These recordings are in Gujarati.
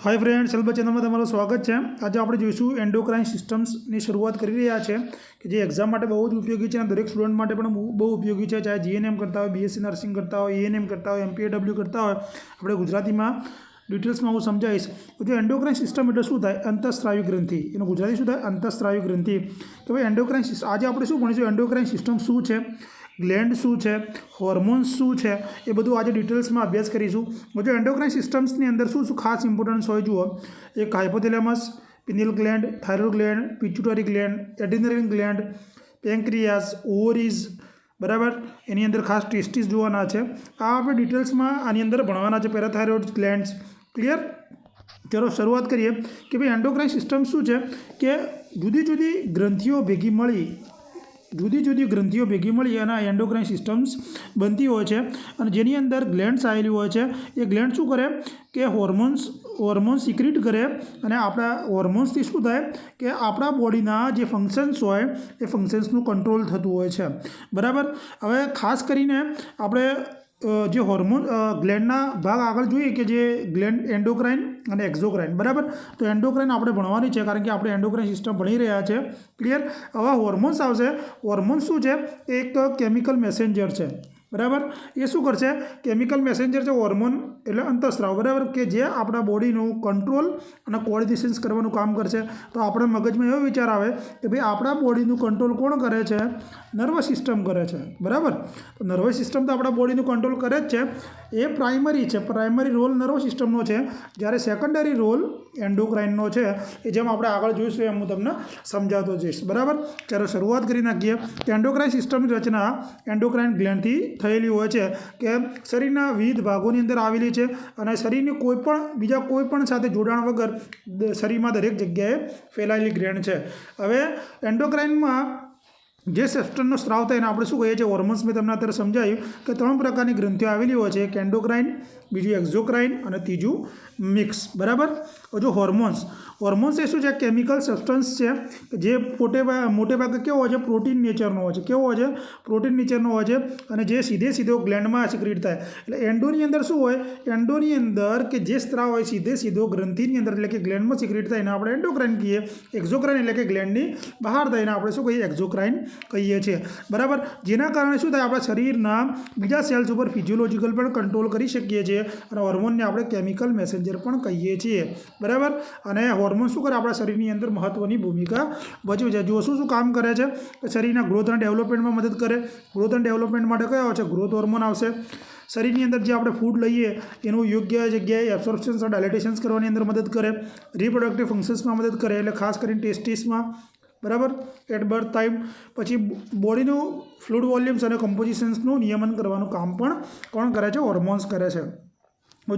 हाय फ्रेंड्स, सेल्फ चैनल में तमाરું स्वागत है। आज આપણે જોઈશું એન્ડોક્રાઇન સિસ્ટમ્સની શરૂઆત કરી રહ્યા છે કે જે એક્ઝામ માટે બહુ જ ઉપયોગી છે અને દરેક સ્ટુડન્ટ માટે પણ બહુ ઉપયોગી છે। ચાહે જીએનએમ કરતા હોય, બીએસસી નર્સિંગ કરતા હોય, એએનએમ કરતા હોય, એમપીએડબ્લ્યુ કરતા હોય, આપણે ગુજરાતીમાં ડિટેલ્સમાં હું સમજાવીશ। જો એન્ડોક્રાઇન સિસ્ટમ એટલે શું થાય? અંતઃસ્રાવી ગ્રંથિ। એનું ગુજરાતી શું થાય? અંતઃસ્રાવી ગ્રંથિ। તો ભાઈ એન્ડોક્રાઇન સિસ્ટમ આજે આપણે શું ભણીશું? એન્ડોક્રાઇન સિસ્ટમ શું છે, ગ્લેન્ડ શું છે, હોર્મોન્સ શું છે, એ બધું આજે ડિટેલ્સમાં અભ્યાસ કરીશું। જો એન્ડોક્રાઇન સિસ્ટમ્સની અંદર શું શું ખાસ ઇમ્પોર્ટન્સ હોય જુઓ, એક hypothalamus, pineal gland, thyroid gland, pituitary gland, adrenal gland, pancreas, ovaries, બરાબર। એની અંદર ખાસ ટેસ્ટિસ જોવાના છે। આ આપણે ડિટેલ્સમાં આની અંદર ભણવાના છે, પેરાથાઇરોઇડ ગ્લેન્ડ્સ। ક્લિયર? ચલો શરૂઆત કરીએ કે ભાઈ એન્ડોક્રાઇન સિસ્ટમ શું છે કે જુદી જુદી ગ્રંથિઓ ભેગી મળી અને એન્ડોક્રાઇન સિસ્ટમ્સ બનતી હોય છે અને જેની અંદર ગ્લેન્ડ્સ આવેલી હોય છે। એ ગ્લેન્ડ શું કરે કે હોર્મોન્સ સિક્રિટ કરે અને આપણા હોર્મોન્સથી શું થાય કે આપણા બોડીના જે ફંક્શન્સ હોય એ ફંક્શન્સનું કંટ્રોલ થતું હોય છે, બરાબર। હવે ખાસ કરીને આપણે જે હોર્મોન ગ્લેન્ડના ભાગ આગળ જોઈએ કે જે ગ્લેન્ડ એન્ડોક્રાઇન અને એક્ઝોક્રાઇન, બરાબર। તો એન્ડોક્રાઇન આપણે ભણવાની છે કારણ કે આપણે એન્ડોક્રાઇન સિસ્ટમ ભણી રહ્યા છે। ક્લિયર? હવે હોર્મોન્સ આવશે। હોર્મોન્સ શું છે? એક કેમિકલ મેસેન્જર છે, બરાબર। એ શું કરશે? કેમિકલ મેસેન્જર છે હોર્મોન એટલે અંતઃસ્રાવ, બરાબર, કે જે આપણા બોડીનું કંટ્રોલ અને કોઓર્ડિનેશન્સ કરવાનું કામ કરશે। તો આપણા મગજમાં એવો વિચાર આવે કે ભાઈ આપણા બોડીનું કંટ્રોલ કોણ કરે છે? નર્વસ સિસ્ટમ કરે છે, બરાબર। તો નર્વસ સિસ્ટમ તો આપણા બોડીનું કંટ્રોલ કરે જ છે, એ પ્રાઇમરી છે, પ્રાઇમરી રોલ નર્વસ સિસ્ટમનો છે, જ્યારે સેકન્ડરી રોલ એન્ડોક્રાઇનનો છે। એ જેમ આપણે આગળ જોઈશું એમ હું તમને સમજાવતો જઈશ, બરાબર। ચાલો શરૂઆત કરી નાખીએ કે એન્ડોક્રાઇન સિસ્ટમની રચના એન્ડોક્રાઇન ગ્લેન્ડથી થયેલી હોય છે કે શરીરના વિવિધ ભાગોની અંદર આવેલી છે અને શરીરની બીજા કોઈ પણ સાથે જોડાણ વગર શરીરમાં દરેક જગ્યાએ ફેલાયેલી ગ્લેન્ડ છે। હવે એન્ડોક્રાઇનમાં જે સબસ્ટન્સનો સ્ત્રાવ થાય એને આપણે શું કહીએ છીએ? હોર્મોન્સ। મેં તમને અત્યારે સમજાવ્યું કે 3 પ્રકારની ગ્રંથિઓ આવેલી હોય છે, એક એન્ડોક્રાઇન, બીજું એક્ઝોક્રાઇન અને ત્રીજું મિક્સ, બરાબર। જો હોર્મોન્સ એ શું છે? કેમિકલ સબસ્ટન્સ છે જે મોટે ભાગે કેવો હોય છે? પ્રોટીન નેચરનો હોય છે। કેવો હોય છે? પ્રોટીન નેચરનો હોય છે અને જે સીધો ગ્લેન્ડમાં સિક્રિટ થાય। એટલે એન્ડોની અંદર શું હોય? એન્ડોની અંદર કે જે સ્ત્રાવ હોય સીધો ગ્રંથિની અંદર એટલે કે ગ્લેન્ડમાં સિક્રિટ થાય એને આપણે એન્ડોક્રાઇન કહીએ। એક્ઝોક્રાઇન એટલે કે ગ્લેન્ડની બહાર થાય એને આપણે શું કહીએ? એક્ઝોક્રાઇન કહીએ છીએ, બરાબર। જેના કારણે શું થાય? આપણા શરીરના બીજા સેલ્સ ઉપર ફિઝિયોલોજીકલ પણ કંટ્રોલ કરી શકીએ છીએ અને હોર્મોનને આપણે કેમિકલ મેસેન્જર પણ કહીએ છીએ, બરાબર। અને હોર્મોન શું કરે? આપણા શરીરની અંદર મહત્ત્વની ભૂમિકા ભજવે છે। જો શું કામ કરે છે? શરીરના ગ્રોથ અને ડેવલપમેન્ટમાં મદદ કરે। ગ્રોથ અને ડેવલપમેન્ટ માટે કયો આવશે? ગ્રોથ હોર્મોન આવશે। શરીરની અંદર જે આપણે ફૂડ લઈએ એનું યોગ્ય જગ્યાએ એબ્સોર્પ્શન્સ અને ડાયલેટેશન્સ કરવાની અંદર મદદ કરે। રિપ્રોડક્ટિવ ફંક્શન્સમાં મદદ કરે એટલે ખાસ કરીને ટેસ્ટિસમાં, બરાબર, એટ બર્થ ટાઈમ। પછી બોડીનું ફ્લુઇડ વોલ્યુમ્સ અને કમ્પોઝિશન્સનું નિયમન કરવાનું કામ પણ કોણ કરે છે? હોર્મોન્સ કરે છે।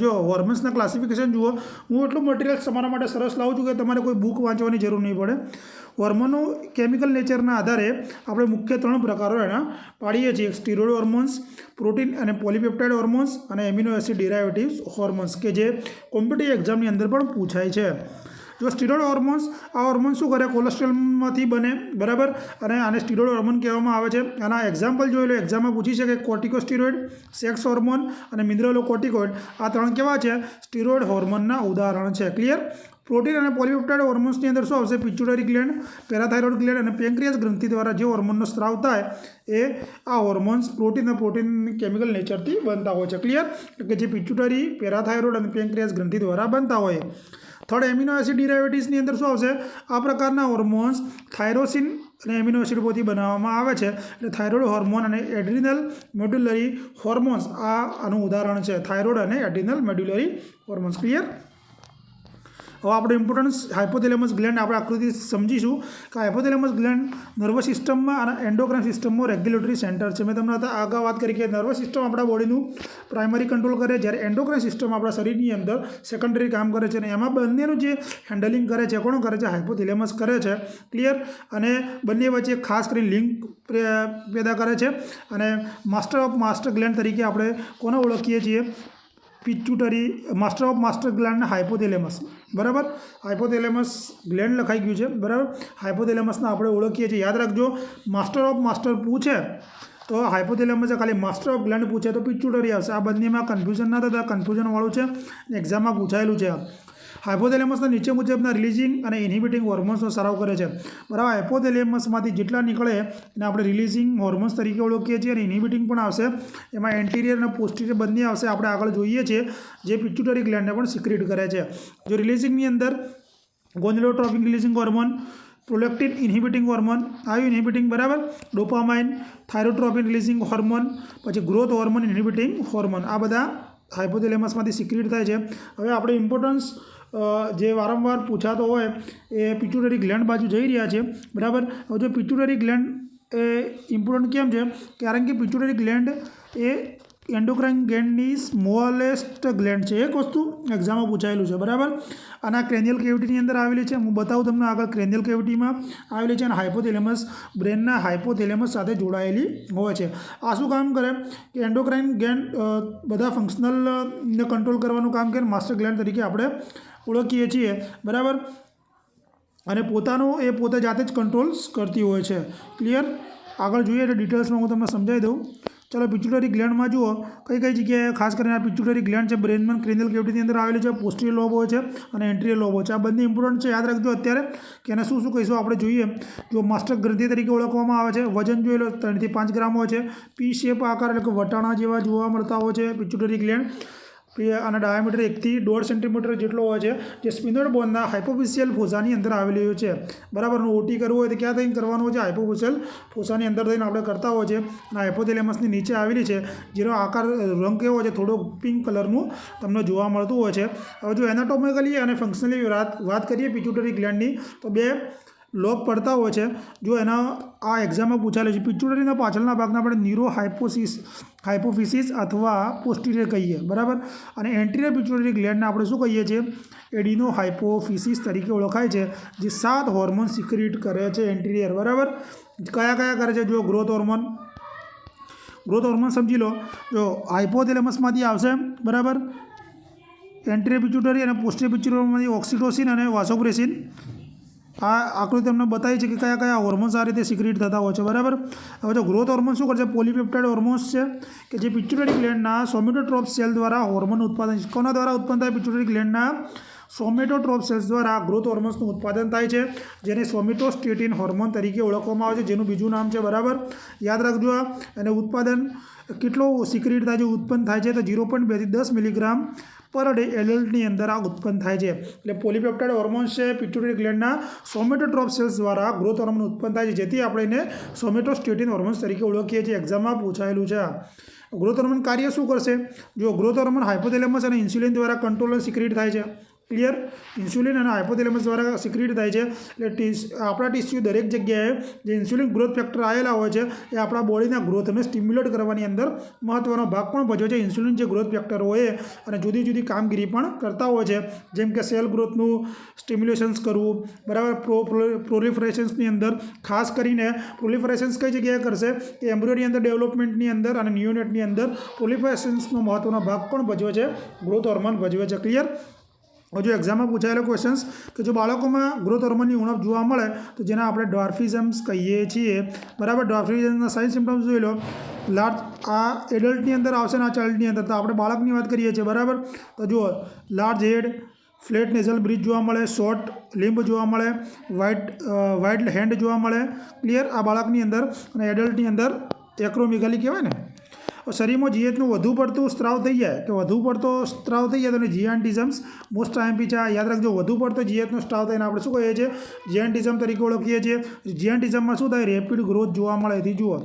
જો હોર્મોન્સના ક્લાસિફિકેશન જુઓ, હું એટલું મટીરિયલ્સ તમારા માટે સરસ લાવું છું કે તમારે કોઈ બુક વાંચવાની જરૂર નહીં પડે। હોર્મોનનું કેમિકલ નેચરના આધારે આપણે મુખ્ય 3 પ્રકારો એના પાડીએ છીએ, સ્ટીરોઇડ હોર્મોન્સ, પ્રોટીન અને પોલીપેપ્ટાઇડ હોર્મોન્સ અને એમિનો એસિડ ડેરિવેટિવ્સ હોર્મોન્સ, કે જે કોમ્પિટિટિવ એક્ઝામની અંદર પણ પૂછાય છે। જો સ્ટીરોઇડ હોર્મોન્સ, આ હોર્મોન શું કરે? કોલેસ્ટ્રોલમાંથી બને, બરાબર, અને આને સ્ટીરોઇડ હોર્મોન કહેવામાં આવે છે। આના એક્ઝામ્પલ જોઈ લો, એક્ઝામમાં પૂછી શકે કોર્ટિકોસ્ટીરોઇડ, સેક્સ હોર્મોન અને મિનરલોકોર્ટિકોઇડ, આ 3 કેવા છે? સ્ટીરોઇડ હોર્મોનના ઉદાહરણ છે। ક્લિયર? પ્રોટીન અને પોલીપેપ્ટાઇડ હોર્મોન્સની અંદર શું આવશે? પિટ્યુટરી ગ્લેન્ડ, પેરાથાઇરોઇડ ગ્લેન્ડ અને પેન્ક્રિયાસ ગ્રંથિ દ્વારા જે હોર્મોનનો સ્ત્રાવ થાય એ આ હોર્મોન્સ પ્રોટીન કેમિકલ નેચરથી બનતા હોય છે। ક્લિયર? કે જે પિટ્યુટરી, પેરાથાઇરોઇડ અને પેન્ક્રિયાસ ગ્રંથિ દ્વારા બનતા હોય। થર્ડ, એમિનો એસિડ ડેરિવેટિવ્સની અંદર શું આવશે? આ પ્રકારના હોર્મોન્સ થાઇરોસિન અને એમિનો એસિડ પરથી બનાવવામાં આવે છે, એટલે થાઇરોઇડ હોર્મોન અને એડ્રીનલ મેડ્યુલરી હોર્મોન્સ આનું ઉદાહરણ છે। થાઇરોઇડ અને એડ્રીનલ મેડ્યુલરી હોર્મોન્સ। ક્લિયર? હવે આપણે ઇમ્પોર્ટન્સ હાઇપોથેલેમસ ગ્લેન્ડ આપણે આકૃતિ સમજીશું કે હાઇપોથેલેમસ ગ્લેન્ડ નર્વસ સિસ્ટમમાં અને એન્ડોક્રાઇન સિસ્ટમમાં રેગ્યુલેટરી સેન્ટર છે। મેં તમને આગળ વાત કરી કે નર્વસ સિસ્ટમ આપણા બોડીનું પ્રાઇમરી કંટ્રોલ કરે, જ્યારે એન્ડોક્રાઇન સિસ્ટમ આપણા શરીરની અંદર સેકન્ડરી કામ કરે છે અને એમાં બંનેનું જે હેન્ડલિંગ કરે છે કોણ કરે છે? હાઇપોથેલેમસ કરે છે। ક્લિયર? અને બંને વચ્ચે ખાસ કરીને લિંક પેદા કરે છે અને માસ્ટર ગ્લેન્ડ તરીકે આપણે કોને ઓળખીએ છીએ? પિટ્યુટરી, માસ્ટર ગ્લેન્ડ હાઇપોથેલેમસ, બરાબર। હાઇપોથેલેમસ ગ્લેન્ડ લખાઈ ગયું છે, બરાબર। હાઇપોથેલેમસને આપણે ઓળખીએ છીએ। યાદ રાખજો, માસ્ટર પૂછે તો હાઇપોથેલેમસ ખાલી માસ્ટર ઓફ ગ્લેન્ડ પૂછે તો પિટ્યુટરી આવશે। આ બંનેમાં કન્ફ્યુઝન ના થતા, કન્ફ્યુઝનવાળું છે, એક્ઝામમાં પૂછાયેલું છે। હાઇપોથેલેમસના નીચે મુજબના રિલીઝિંગ અને ઇન્હિબિટિંગ હોર્મોન્સનો સ્રાવ કરે છે, બરાબર. હાઇપોથેલેમસમાંથી જેટલા નીકળે એને આપણે રિલીઝિંગ હોર્મોન્સ તરીકે ઓળખીએ છીએ, અને ઇન્હિબિટિંગ પણ આવશે. એમાં એન્ટિરિયર અને પોસ્ટિરિયર બંને આવશે. આપણે આગળ જોઈએ છીએ જે પિટ્યુટરી ગ્લેન્ડને પણ સિક્રેટ કરે છે. જો રિલીઝિંગની અંદર gonadotropin releasing hormone, prolactin ઇન્હિબિટિંગ hormone આવ્યું, ઇન્હિબિટિંગ, બરાબર. ડોપામાઇન, થાઇરોટ્રોપિન રિલીઝિંગ હોર્મોન, પછી ગ્રોથ હોર્મોન ઇન્હિબિટિંગ હોર્મોન, આ બધા હાઇપોથેલેમસમાંથી સિક્રેટ થાય છે. હવે આપણે ઇમ્પોર્ટન્સ જે વારંવાર પૂછાતો હોય એ પિટ્યુટરી ગ્લેન્ડ બાજુ જઈ રહ્યા છે, બરાબર. હવે જો પિટ્યુટરી ગ્લેન્ડ એ ઇમ્પોર્ટન્ટ કેમ છે? કારણ કે પિટ્યુટરી ગ્લેન્ડ એ એન્ડોક્રાઇન ગ્લેન્ડની સ્મોલેસ્ટ ગ્લેન્ડ છે. એક વસ્તુ એક્ઝામમાં પૂછાયેલું છે, બરાબર. અને આ ક્રેનિયલ કેવિટીની અંદર આવેલી છે. હું બતાવું તમને આગળ. ક્રેનિયલ કેવિટીમાં આવેલી છે અને હાઇપોથેલેમસ બ્રેનના હાઇપોથેલેમસ સાથે જોડાયેલી હોય છે. આ શું કામ કરે કે એન્ડોક્રાઇન ગ્લેન્ડ બધા ફંક્શનલને કંટ્રોલ કરવાનું કામ કરે, માસ્ટર ગ્લેન્ડ તરીકે આપણે ઓળખીએ છીએ, બરાબર. અને પોતાનું એ પોતે જાતે જ કંટ્રોલ્સ કરતી હોય છે. ક્લિયર? આગળ જોઈએ એટલે ડિટેલ્સમાં હું તમને સમજાવી દઉં. ચાલો, પિટ્યુટરી ગ્લેન્ડમાં જુઓ કઈ કઈ જગ્યાએ ખાસ કરીને આ પિટ્યુટરી ગ્લેન્ડ છે બ્રેનમાં ક્રેનિયલ કેવિટીની અંદર આવેલી છે. પોસ્ટિરિયર લોબ હોય છે અને એન્ટિરિયર લોબ હોય છે. આ બંને ઇમ્પોર્ટન્ટ છે, યાદ રાખજો અત્યારે કે એને શું શું કહીશું આપણે જોઈએ. જો માસ્ટર ગ્રંથિ તરીકે ઓળખવામાં આવે છે. વજન જોઈ લો, 3 થી 5 ગ્રામ હોય છે. પી શેપ આકાર એટલે કે વટાણા જેવા જોવા મળતા હોય છે પિટ્યુટરી ગ્લેન્ડ. અને ડાયામીટર 1 થી 1.5 સેન્ટીમીટર જેટલો હોય છે, જે સ્પિનોઇડ બોનના હાઇપોફિશિયલ ફોસાની અંદર આવેલી હોય છે, બરાબર. ઓટી કરવું હોય તો ક્યાં થઈને કરવાનું હોય છે? હાઇપોફિશિયલ ફોસાની અંદર થઈને આપણે કરતા હોય છે. અને હાઇપોથેલેમસની નીચે આવેલી છે, જેનો આકાર રંગ કેવો હોય છે? થોડો પિંક કલરનું તમને જોવા મળતું હોય છે. હવે જો એનાટોમિકલી અને ફંક્શનલી વાત કરીએ પિટ્યુટરી ગ્લેન્ડની, તો 2 લોબ પડતા હોય છે. જો એના આ એક્ઝામમાં પૂછાયેલું છે. પિટ્યુટરીના પાછળના ભાગના આપણે ન્યુરો હાઇપોફિસિસ અથવા પોસ્ટિરિયર કહીએ, બરાબર. અને એન્ટિરિયર પિટ્યુટરી ગ્લેન્ડને આપણે શું કહીએ છીએ? એડિનો હાઇપોફિસિસ તરીકે ઓળખાય છે, જે 7 હોર્મોન સિક્રેટ કરે છે એન્ટિરિયર, બરાબર. કયા કયા કરે છે? જો ગ્રોથ હોર્મોન સમજી લો. જો હાઇપોથેલેમસમાંથી આવશે, બરાબર. એન્ટિરિયર પિટ્યુટરી અને પોસ્ટિરિયર પિટ્યુટરીમાંથી ઓક્સિટોસિન અને વાસોપ્રેસિન. આ આકૃતિ તમને બતાવી છે કે કયા કયા હોર્મોન્સ આ રીતે સિક્રેટ થતા હોય છે, બરાબર. હવે જો ગ્રોથ હોર્મોન શું કરશે? પોલીપેપ્ટાઇડ હોર્મોન્સ છે કે જે પિટ્યુટરી ગ્લેન્ડના સોમેટોટ્રોપ સેલ દ્વારા હોર્મોન ઉત્પાદન. કોના દ્વારા ઉત્પન્ન થાય? પિટ્યુટરી ગ્લેન્ડના સોમેટોટ્રોપ સેલ્સ દ્વારા ગ્રોથ હોર્મોન્સનું ઉત્પાદન થાય છે, જેને સોમેટોસ્ટેટિન હોર્મોન તરીકે ઓળખવામાં આવે છે, જેનું બીજું નામ છે, બરાબર. યાદ રાખજો. અને ઉત્પાદન કેટલો સિક્રેટ થાય છે? ઉત્પન્ન થાય છે તો 0.2 થી 10 મિલીગ્રામ પર ડે એડલ્ટની અંદર આ ઉત્પન્ન થાય છે. એટલે પોલીપેપ્ટાઇડ હોર્મોન્સ છે પિટ્યુટરી ગ્લેન્ડના સોમેટોટ્રોપ સેલ્સ દ્વારા ગ્રોથ હોર્મોન ઉત્પન્ન થાય છે, જેથી આપણે એને સોમેટોસ્ટેટિન હોર્મોન્સ તરીકે ઓળખીએ છીએ. એક્ઝામમાં પૂછાયેલું છે. ગ્રોથ હોર્મોન કાર્ય શું કરશે? જો ગ્રોથ હોર્મોન હાઇપોથેલેમસ અને ઇન્સ્યુલિન દ્વારા કંટ્રોલ સિક્રેટ થાય છે. ક્લિયર? ઇન્સ્યુલિન અને હાઇપોથેલેમસ દ્વારા સિક્રેટ થાય છે. એટલે આપણા ટિશ્યુ દરેક જગ્યાએ જે ઇન્સ્યુલિન ગ્રોથ ફેક્ટર આવેલા હોય છે એ આપણા બોડીના ગ્રોથને સ્ટિમ્યુલેટ કરવાની અંદર મહત્ત્વનો ભાગ પણ ભજવે છે. ઇન્સ્યુલિન જે ગ્રોથ ફેક્ટર હોય અને જુદી જુદી કામગીરી પણ કરતા હોય છે, જેમ કે સેલ ગ્રોથનું સ્ટિમ્યુલેશન્સ કરવું, બરાબર. પ્રોલિફરેશન્સની અંદર ખાસ કરીને પ્રોલિફરેશન્સ કઈ જગ્યાએ કરશે? કે એમ્બ્રિયોની અંદર ડેવલપમેન્ટની અંદર અને નિયોનેટની અંદર પ્રોલિફરેશન્સનો મહત્ત્વનો ભાગ પણ ભજવે છે, ગ્રોથ હોર્મોન ભજવે છે. ક્લિયર? જો એક્ઝામમાં પૂછાયેલો ક્વેશ્ચન્સ કે જો બાળકોમાં ગ્રોથ હોર્મોનની ઉણપ જોવા મળે તો જેને આપણે ડ્વાર્ફિઝમ્સ કહીએ છીએ, બરાબર. ડ્વાર્ફિઝમના સાઇન સિમ્ટમ્સ જોઈ લો. લાર્જ આ એડલ્ટની અંદર આવશે ને આ ચાઇલ્ડની અંદર. તો આપણે બાળકની વાત કરીએ છીએ, બરાબર. તો જુઓ, લાર્જ હેડ, ફ્લેટ નેઝલ બ્રિજ જોવા મળે, શોર્ટ લિમ્બ જોવા મળે, વાઇડ હેન્ડ જોવા મળે. ક્લિયર? આ બાળકની અંદર. અને એડલ્ટની અંદર એક્રોમેગાલી કહેવાય ને. શરીરમાં જીએચનું વધુ પડતું સ્ત્રાવ થઈ જાય તો જીઆન્ટિઝમ્સ મોસ્ટ આઈએમપી છે. યાદ રાખજો, વધુ પડતો જીએચનો સ્ત્રાવ થઈને આપણે શું કહીએ છીએ? જીઆન્ટિઝમ તરીકે ઓળખીએ છીએ. જીઆન્ટિઝમમાં શું થાય? રેપિડ ગ્રોથ જોવા મળે. એથી જુઓ,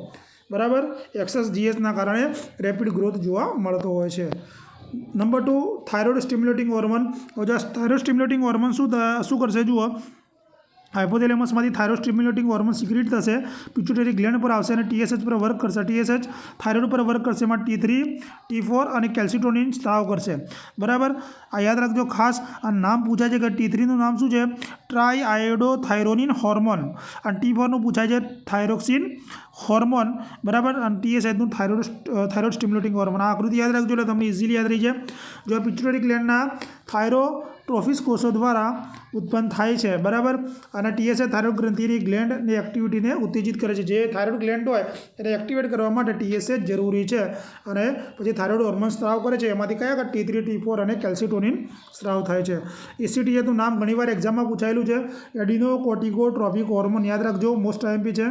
બરાબર. એક્સેસ જીએચના કારણે રેપિડ ગ્રોથ જોવા મળતો હોય છે. Number 2, thyroid stimulating hormone. Thyroid stimulating hormone શું કરશે? જુઓ, હાઇપોથેલેમસમાંથી થાઇરોઇડ સ્ટિમ્યુલેટિંગ હોર્મોન સિક્રેટ થશે, પિટ્યુટરી ગ્લેન્ડ પર આવશે અને TSH પર વર્ક કરશે. TSH થાઇરોઇડ પર વર્ક કરશે. એમાં T3, T4 અને કેલ્સિટોનિન સ્ત્રાવ કરશે, બરાબર. આ યાદ રાખજો ખાસ. આ નામ પૂછાય છે કે T3નું નામ શું છે? ટ્રાઇઆયોડોથાઇરોનિન હોર્મોન. અને T4નું પૂછાય છે થાઇરોક્સિન હોર્મોન, બરાબર. અને TSHનું થાઇરોઇડ સ્ટિમ્યુલેટિંગ હોર્મોન. આ આકૃતિ યાદ રાખજો એટલે તમને ઇઝીલી યાદ રહી જાય. જો પિટ્યુટરી ગ્લેન્ડના ટ્રોફિસ કોષો દ્વારા ઉત્પન્ન થાય છે, બરાબર. અને TSH થાઇરોઇડ ગ્રંથિની ગ્લેન્ડની એક્ટિવિટીને ઉત્તેજિત કરે છે. જે થાઇરોઇડ ગ્લેન્ડ હોય એને એક્ટિવેટ કરવા માટે TSH જરૂરી છે. અને પછી થાઇરોઇડ હોર્મોન સ્ત્રાવ કરે છે. એમાંથી કયા T3, T4 અને કેલ્સિટોનિન સ્ત્રાવ થાય છે. ACTH નું નામ ઘણીવાર એક્ઝામમાં પૂછાયેલું છે. એડિનોકોર્ટિકોટ્રોપિક હોર્મોન, યાદ રાખજો, મોસ્ટ IMP છે.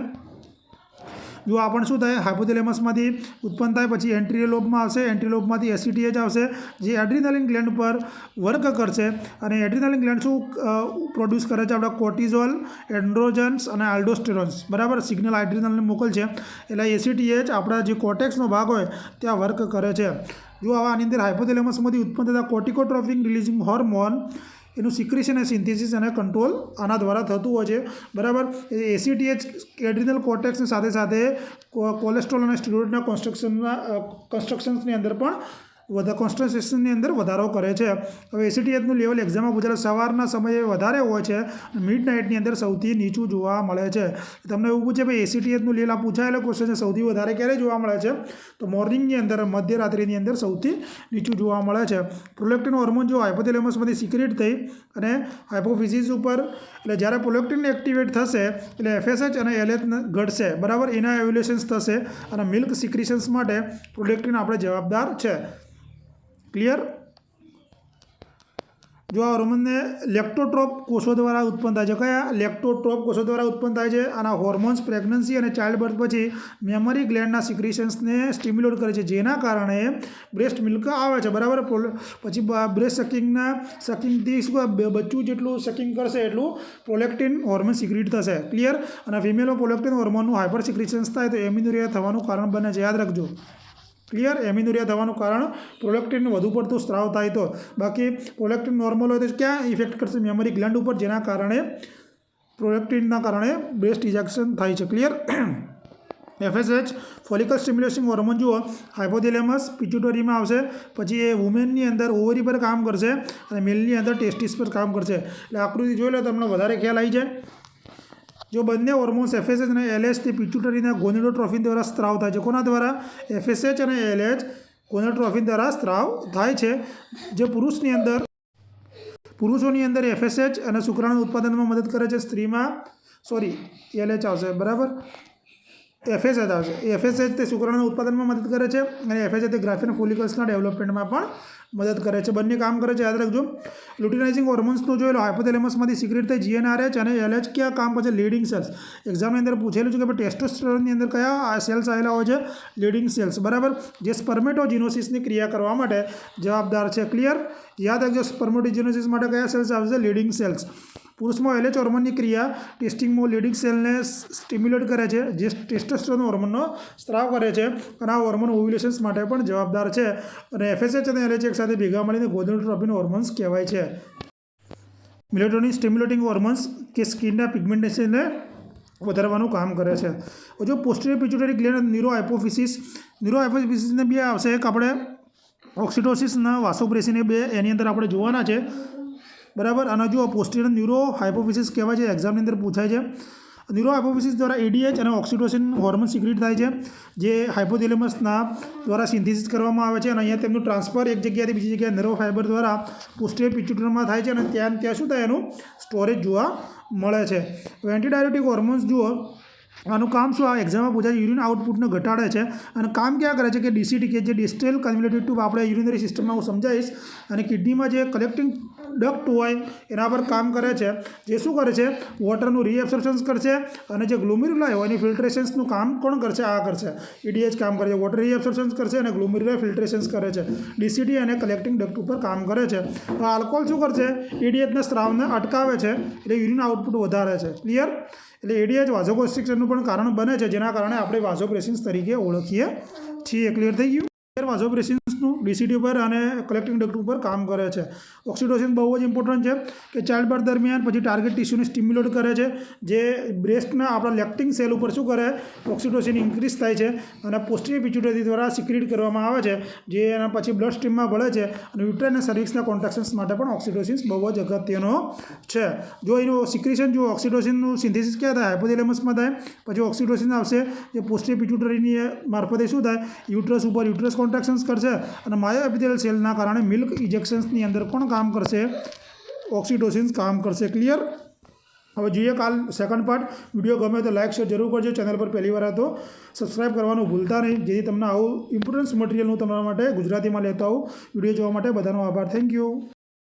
જો આ પણ શું થાય, હાઇપોથેલેમસમાંથી ઉત્પન્ન થાય, પછી એન્ટ્રીયલ લોબમાં આવશે, એન્ટ્રીયલ લોબમાંથી ACTH આવશે, જે એડ્રીનાલિન ગ્લેન્ડ પર વર્ક કરશે. અને એડ્રીનાલિન ગ્લેન્ડ શું પ્રોડ્યુસ કરે છે? આપણા કોર્ટિઝોલ, એન્ડ્રોજન્સ અને આલ્ડોસ્ટેરોન્સ, બરાબર, સિગ્નલ એડ્રીનાલિન મોકલશે. એટલે ACTH આપણા જે કોર્ટેક્સનો ભાગ હોય ત્યાં વર્ક કરે છે. જો આની અંદર હાઇપોથેલેમસમાંથી ઉત્પન્ન થતા કોર્ટિકોટ્રોપિક રિલીઝિંગ હોર્મોન, એનું સિક્રેશન અને સિન્થેસિસ અને કંટ્રોલ આના દ્વારા થતું હોય છે, બરાબર. ACTH એડ્રિનલ કોર્ટેક્સની સાથે સાથે કોલેસ્ટ્રોલ અને સ્ટીરોઇડના કન્સ્ટ્રક્શન્સની અંદર પણ કોન્સન્ટ્રેશનની અંદર વધારો કરે છે. હવે ACTHનું લેવલ એક્ઝામમાં પૂછેલું સવારના સમયે વધારે હોય છે, મિડ નાઇટની અંદર સૌથી નીચું જોવા મળે છે. તમને એવું પૂછે ભાઈ ACTHનું લેવલ આ પૂછાયેલો ક્વેશ્ચન છે, સૌથી વધારે ક્યારે જોવા મળે છે? તો મોર્નિંગની અંદર, મધ્યરાત્રિની અંદર સૌથી નીચું જોવા મળે છે. પ્રોલેક્ટિન હોર્મોન જો હાઇપોથેલેમસમાંથી સિક્રેટ થઈ અને હાઇપોફિઝિસ ઉપર, એટલે જ્યારે પ્રોલેક્ટિન એક્ટિવેટ થશે એટલે FSH અને LH ઘટશે, બરાબર, એના એવ્યુલેશન્સ થશે. અને મિલ્ક સિક્રેશન્સ માટે પ્રોલેક્ટિન આપણે જવાબદાર છે. ક્લિયર? જો આ હોર્મોનને લેક્ટોટ્રોપ કોષો દ્વારા ઉત્પન્ન થાય છે. કયા? લેક્ટોટ્રોપ કોષો દ્વારા ઉત્પન્ન થાય છે. આના હોર્મોન્સ પ્રેગ્નન્સી અને ચાઇલ્ડ બર્થ પછી મેમરી ગ્લેન્ડના સિક્રેશન્સને સ્ટિમ્યુલેટ કરે છે, જેના કારણે બ્રેસ્ટ મિલ્ક આવે છે, બરાબર. પછી બ્રેસ્ટ સકિંગથી બચ્ચું જેટલું સકિંગ કરશે એટલું પ્રોલેક્ટિન હોર્મોન સિક્રેટ થશે. ક્લિયર? અને ફિમેલમાં પ્રોલેક્ટિન હોર્મોનનું હાઇપર સિક્રેશન્સ થાય તો એમિન્યુરિયા થવાનું કારણ બને છે, યાદ રાખજો. ક્લિયર? એમિન્યુરિયા થવાનું કારણ પ્રોલેક્ટિન વધુ પડતું સ્ત્રાવ થાય તો. બાકી પ્રોલેક્ટિન નોર્મલ હોય તો ક્યાં ઇફેક્ટ કરશે? મેમરી ગ્લેન્ડ ઉપર, જેના કારણે પ્રોલેક્ટિનના કારણે બ્રેસ્ટ ઇજેક્શન થાય છે. Clear? FSH follicle stimulation hormone જુઓ, હાઇપોથેલેમસ પિટ્યુટરીમાં આવશે, પછી એ વુમેનની અંદર ઓવરી પર કામ કરશે અને મેલની અંદર ટેસ્ટિસ પર કામ કરશે. એટલે આકૃતિ જોઈ લો, તમને વધારે ખ્યાલ આવી જાય. જો બંને હોર્મોન્સ FSH અને LH તે પિટ્યુટરીના ગોનેડોટ્રોફિન દ્વારા સ્ત્રાવ થાય છે. કોના દ્વારા? FSH અને LH ગોનેડોટ્રોફિન દ્વારા સ્ત્રાવ થાય છે. જે પુરુષોની અંદર FSH અને શુક્રાણુ ઉત્પાદનમાં મદદ કરે છે. સ્ત્રીમાં LH આવશે, બરાબર, FSH આવશે. FSH તે શુક્રાણુ ઉત્પાદનમાં મદદ કરે છે અને FSH તે ગ્રાફિયન ફોલિકલ્સના ડેવલપમેન્ટમાં પણ મદદ કરે છે. બંને કામ કરે છે, યાદ રાખજો. લ્યુટિનાઇઝિંગ હોર્મોન્સનું જોઈ લો, હાઇપોથેલેમસમાંથી સિક્રેટ થઈ GnRH અને LH ક્યાં કામ કરે છે? Leydig cells. એક્ઝામની અંદર પૂછેલું છે કે ભાઈ ટેસ્ટોસ્ટેરોનની અંદર કયા સેલ્સ આવેલા હોય છે? લીડિંગ સેલ્સ, બરાબર, જે સ્પર્મેટોજિનોસિસની ક્રિયા કરવા માટે જવાબદાર છે. ક્લિયર? યાદ રાખજો, સ્પર્મેટોજિનોસિસ માટે કયા સેલ્સ આવશે? Leydig cells. પુરુષમાં LH હોર્મોનની ક્રિયા ટેસ્ટિંગમાં લીડિંગ સેલને સ્ટિમ્યુલેટ કરે છે, જે ટેસ્ટોસ્ટેરોન હોર્મોનનો સ્ત્રાવ કરે છે. અને આ હોર્મોન ઓવ્યુલેશન્સ માટે પણ જવાબદાર છે. અને FSH અને LH એક સાથે ભેગા મળીને ગોનેડોટ્રોપિન હોર્મોન્સ કહેવાય છે. મેલેટોનિન સ્ટિમ્યુલેટિંગ હોર્મોન્સ કે સ્કિનના પિગમેન્ટેશનને વધારવાનું કામ કરે છે. જો પોસ્ટિરિયર પિટ્યુટરી ગ્લેન્ડ ન્યુરોહાઇપોફિસિસને બે આવશે, એક આપણે ઓક્સિટોસિસ અને વાસોપ્રેસિન, એ બે એની અંદર આપણે જોવાના છે, બરાબર. અને જો પોસ્ટિરિયર ન્યુરોહાઇપોફિસિસ કહેવાય છે, એક્ઝામની અંદર પૂછાય છે. ન્યુરોહાઇપોફિસિસ દ્વારા ADH અને ઓક્સિટોસિન હોર્મોન સિક્રેટ થાય છે, જે હાઇપોથેલેમસના દ્વારા સિન્થેસિસ કરવામાં આવે છે. અને અહીંયા તેમનું ટ્રાન્સફર એક જગ્યાએથી બીજી જગ્યાએ નર્વ ફાઇબર દ્વારા પોસ્ટિરિયર પિટ્યુટરીમાં થાય છે. અને ત્યાં શું થાય? એનું સ્ટોરેજ જોવા મળે છે. એન્ટીડાયરેટિક હોર્મોન્સ જુઓ, આનું કામ શું? આ એક્ઝામમાં પૂછાય છે. યુરિન આઉટપુટને ઘટાડે છે. અને કામ ક્યાં કરે છે? કે DCT, કે જે ડિસ્ટલ કન્વોલ્યુટેડ ટ્યુબ આપણે યુરિનરી સિસ્ટમમાં હું સમજાવીશ. અને કિડનીમાં જે કલેક્ટિંગ ડક્ટ હોય એના પર કામ કરે છે, જે શું કરે છે? વોટરનું રીએબ્સોર્પ્શન કરશે. અને જે ગ્લોમેરુલા હોય એની ફિલ્ટ્રેશન્સનું કામ કોણ કરશે? આ કરશે. EDH કામ કરે છે, વોટર રીએબ્સોર્પ્શન કરશે અને ગ્લોમેરુલા ફિલ્ટ્રેશન્સ કરે છે. DCT અને કલેક્ટિંગ ડક્ટ ઉપર કામ કરે છે. તો આલ્કોહોલ શું કરશે? EDHના સ્ત્રાવને અટકાવે છે, એટલે યુરિન આઉટપુટ વધારે છે. ક્લિયર? એટલે ADH વાઝોકોન્સ્ટ્રિક્શનનું પણ કારણ બને છે, જેના કારણે આપણે વાઝોપ્રેસિન્સ તરીકે ઓળખીએ છીએ. ક્લિયર થઈ ગયું? વાઝોપ્રેસિન્સનું DCT ઉપર અને કલેક્ટિંગ ડક્ટ ઉપર કામ કરે છે. ઓક્સિટોસિન બહુ જ ઇમ્પોર્ટન્ટ છે કે ચાઇલ્ડ બર્થ દરમિયાન પછી ટાર્ગેટ ટિશ્યુને સ્ટિમ્યુલેટ કરે છે, જે બ્રેસ્ટના આપણા લેક્ટિંગ સેલ ઉપર શું કરે? ઓક્સિટોસિન ઇન્ક્રીઝ થાય છે અને પોસ્ટિરિયર પિટ્યુટરી દ્વારા સિક્રેટ કરવામાં આવે છે, જે એના પછી બ્લડ સ્ટ્રીમમાં ભળે છે. અને યુટ્રાઇન અને સર્વિક્સના કોન્ટ્રાક્શન્સ માટે પણ ઓક્સિટોસિન બહુ જ અગત્યનો છે. જો એનું સિક્રેશન જો ઓક્સિટોસિનનું સિન્થેસિસ ક્યાં થાય? હાઇપોથેલેમસમાં થાય. પછી ઓક્સિટોસિન આવશે, જે પોસ્ટિરિયર પિટ્યુટરીની મારફતે શું થાય? યુટ્રસ ઉપર યુટ્રસ કોન્ટ્રાક્શન્સ કરશે. અને માયોએપિથેલિયલ સેલના કારણે મિલ્ક ઇજેક્શન્સની અંદર કોણ કામ કરશે? ઓક્સિટોસિન કામ કરશે. ક્લિયર? હવે જોઈએ કાલ સેકન્ડ પાર્ટ. વિડીયો ગમે તો લાઇક શેર જરૂર કરજો. ચેનલ પર પહેલી વાર આ તો સબસ્ક્રાઈબ કરવાનું ભૂલતા નહીં, જેથી તમને આવું ઇમ્પોર્ટન્સ મટીરિયલ હું તમારા માટે ગુજરાતીમાં લેતો આવું. વિડીયો જોવા માટે બધાનો આભાર. Thank you.